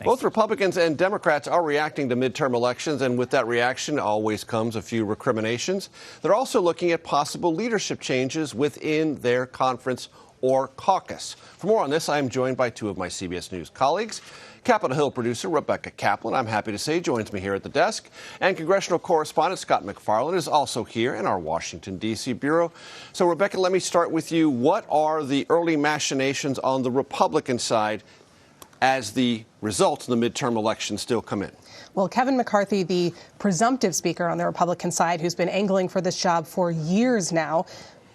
Both Republicans and Democrats are reacting to midterm elections, and with that reaction always comes a few recriminations. They're also looking at possible leadership changes within their conference or caucus. For more on this, I am joined by two of my CBS News colleagues. Capitol Hill producer Rebecca Kaplan, I'm happy to say, joins me here at the desk. And congressional correspondent Scott MacFarlane is also here in our Washington, D.C. bureau. So, Rebecca, let me start with you. What are the early machinations on the Republican side as the results of the midterm elections still come in? Well, Kevin McCarthy, the presumptive speaker on the Republican side, who's been angling for this job for years now,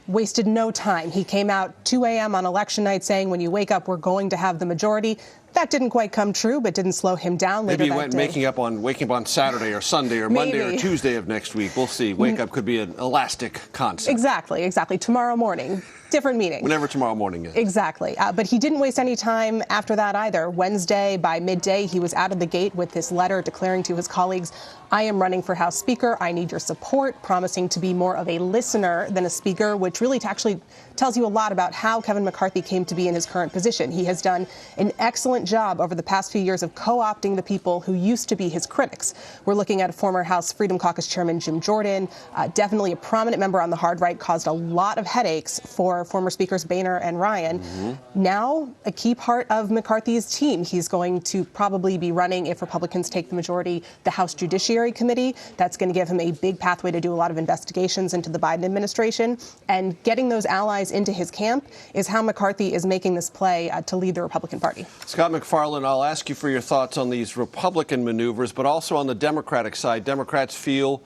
wasted no time. He came out 2 a.m. on election night saying, when you wake up, we're going to have the majority. That didn't quite come true, but didn't slow him down later that day. Maybe he went waking up on Saturday or Sunday or Monday or Tuesday of next week. We'll see. Wake up could be an elastic concept. Exactly. Tomorrow morning. Different meeting. Whenever tomorrow morning is. Exactly. But he didn't waste any time after that either. Wednesday, by midday, he was out of the gate with this letter declaring to his colleagues, I am running for House Speaker. I need your support, promising to be more of a listener than a speaker, which really actually tells you a lot about how Kevin McCarthy came to be in his current position. He has done an excellent job over the past few years of co-opting the people who used to be his critics. We're looking at former House Freedom Caucus Chairman Jim Jordan, definitely a prominent member on the hard right, caused a lot of headaches for former Speakers Boehner and Ryan. Now, a key part of McCarthy's team. He's going to probably be running, if Republicans take the majority, the House Judiciary Committee. That's going to give him a big pathway to do a lot of investigations into the Biden administration. And getting those allies into his camp is how McCarthy is making this play to lead the Republican Party. Scott MacFarlane, I'll ask you for your thoughts on these Republican maneuvers, but also on the Democratic side. Democrats feel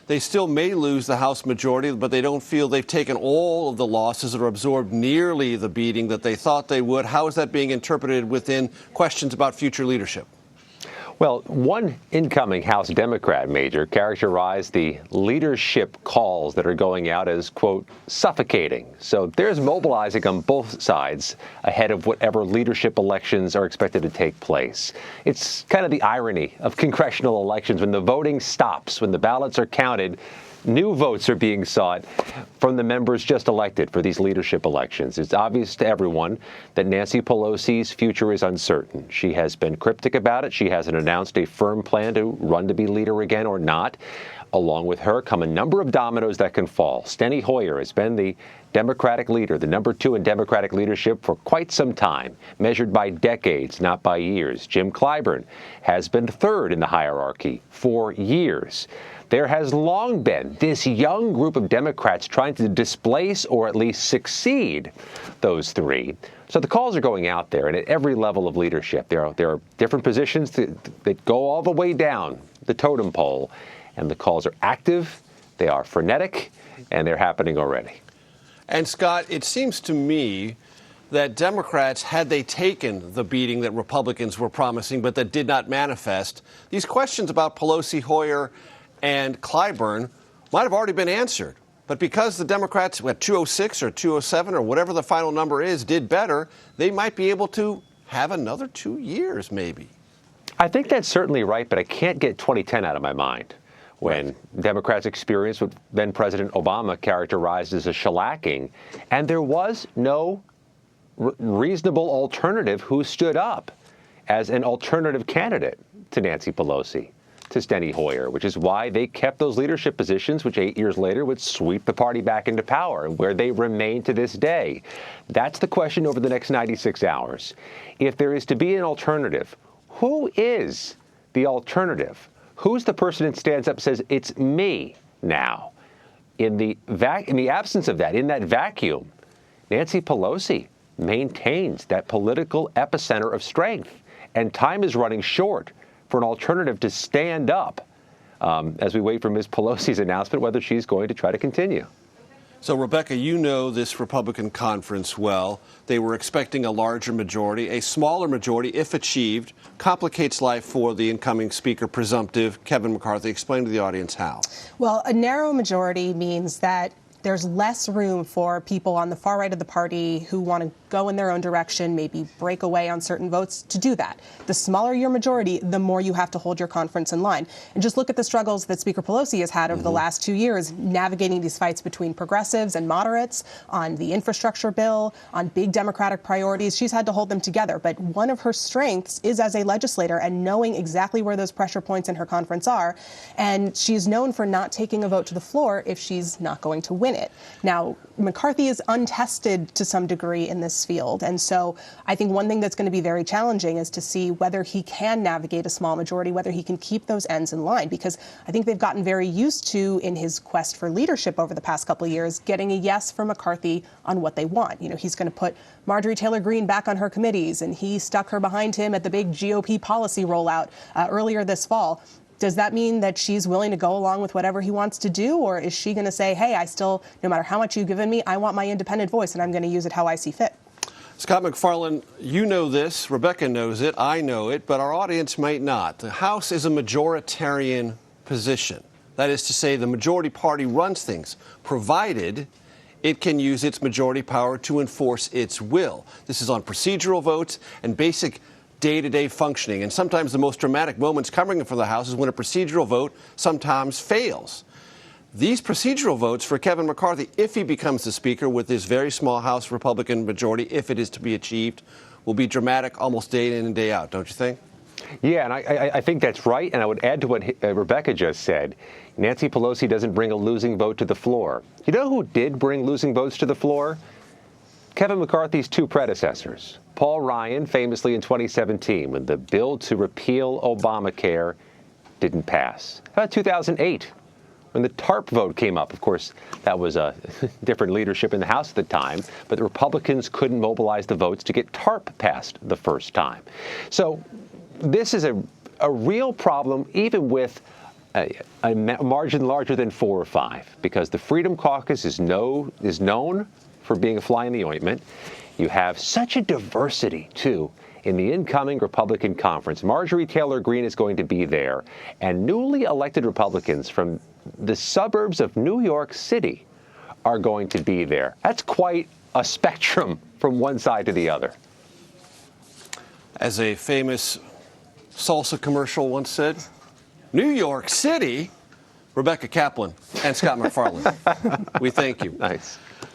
they still may lose the House majority, but they don't feel they've taken all of the losses or absorbed nearly the beating that they thought they would. How is that being interpreted within questions about future leadership? Well, one incoming House Democrat major characterized the leadership calls that are going out as, quote, suffocating. So there's mobilizing on both sides ahead of whatever leadership elections are expected to take place. It's kind of the irony of congressional elections. When the voting stops, when the ballots are counted, new votes are being sought from the members just elected for these leadership elections. It's obvious to everyone that Nancy Pelosi's future is uncertain. She has been cryptic about it. She hasn't announced a firm plan to run to be leader again or not. Along with her come a number of dominoes that can fall. Steny Hoyer has been the Democratic leader, the number 2 in Democratic leadership for quite some time, measured by decades, not by years. Jim Clyburn has been 3rd in the hierarchy for years. There has long been this young group of Democrats trying to displace or at least succeed those 3. So the calls are going out there, and at every level of leadership. There are different positions that go all the way down the totem pole, and the calls are active, they are frenetic, and they're happening already. And, Scott, it seems to me that Democrats, had they taken the beating that Republicans were promising but that did not manifest, these questions about Pelosi, Hoyer, and Clyburn might have already been answered. But because the Democrats at 206 or 207 or whatever the final number is did better, they might be able to have another 2 years maybe. I think that's certainly right, but I can't get 2010 out of my mind, when Democrats experienced what then President Obama characterized as a shellacking, and there was no reasonable alternative who stood up as an alternative candidate to Nancy Pelosi, to Steny Hoyer, which is why they kept those leadership positions, which 8 years later would sweep the party back into power, and where they remain to this day. That's the question over the next 96 hours. If there is to be an alternative, who is the alternative? Who's the person that stands up and says, it's me now? In the absence of that, in that vacuum, Nancy Pelosi maintains that political epicenter of strength, and time is running short for an alternative to stand up as we wait for Ms. Pelosi's announcement whether she's going to try to continue. So, Rebecca, you know this Republican conference well. They were expecting a larger majority. A smaller majority, if achieved, complicates life for the incoming speaker, presumptive Kevin McCarthy. Explain to the audience how. Well, a narrow majority means that there's less room for people on the far right of the party who want to go in their own direction, maybe break away on certain votes, to do that. The smaller your majority, the more you have to hold your conference in line. And just look at the struggles that Speaker Pelosi has had over the last 2 years, navigating these fights between progressives and moderates on the infrastructure bill, on big Democratic priorities. She's had to hold them together. But one of her strengths is as a legislator and knowing exactly where those pressure points in her conference are. And she's known for not taking a vote to the floor if she's not going to win it. Now, McCarthy is untested to some degree in this field. And so I think one thing that's going to be very challenging is to see whether he can navigate a small majority, whether he can keep those ends in line, because I think they've gotten very used to, in his quest for leadership over the past couple of years, getting a yes from McCarthy on what they want. You know, he's going to put Marjorie Taylor Greene back on her committees, and he stuck her behind him at the big GOP policy rollout earlier this fall. Does that mean that she's willing to go along with whatever he wants to do? Or is she going to say, hey, I still, no matter how much you've given me, I want my independent voice and I'm going to use it how I see fit? Scott MacFarlane, you know this, Rebecca knows it, I know it, but our audience might not. The House is a majoritarian position. That is to say, the majority party runs things, provided it can use its majority power to enforce its will. This is on procedural votes and basic day-to-day functioning. And sometimes the most dramatic moments coming from the House is when a procedural vote sometimes fails. These procedural votes for Kevin McCarthy, if he becomes the Speaker with this very small House Republican majority, if it is to be achieved, will be dramatic almost day in and day out, don't you think? Yeah, and I think that's right. And I would add to what Rebecca just said. Nancy Pelosi doesn't bring a losing vote to the floor. You know who did bring losing votes to the floor? Kevin McCarthy's two predecessors. Paul Ryan, famously in 2017, when the bill to repeal Obamacare didn't pass. How about 2008, when the TARP vote came up? Of course, that was a different leadership in the House at the time, but the Republicans couldn't mobilize the votes to get TARP passed the first time. So this is a real problem, even with a margin larger than 4 or 5, because the Freedom Caucus is known for being a fly in the ointment. You have such a diversity, too, in the incoming Republican conference. Marjorie Taylor Greene is going to be there, and newly elected Republicans from the suburbs of New York City are going to be there. That's quite a spectrum from one side to the other. As a famous salsa commercial once said, New York City, Rebecca Kaplan and Scott MacFarlane. We thank you. Nice.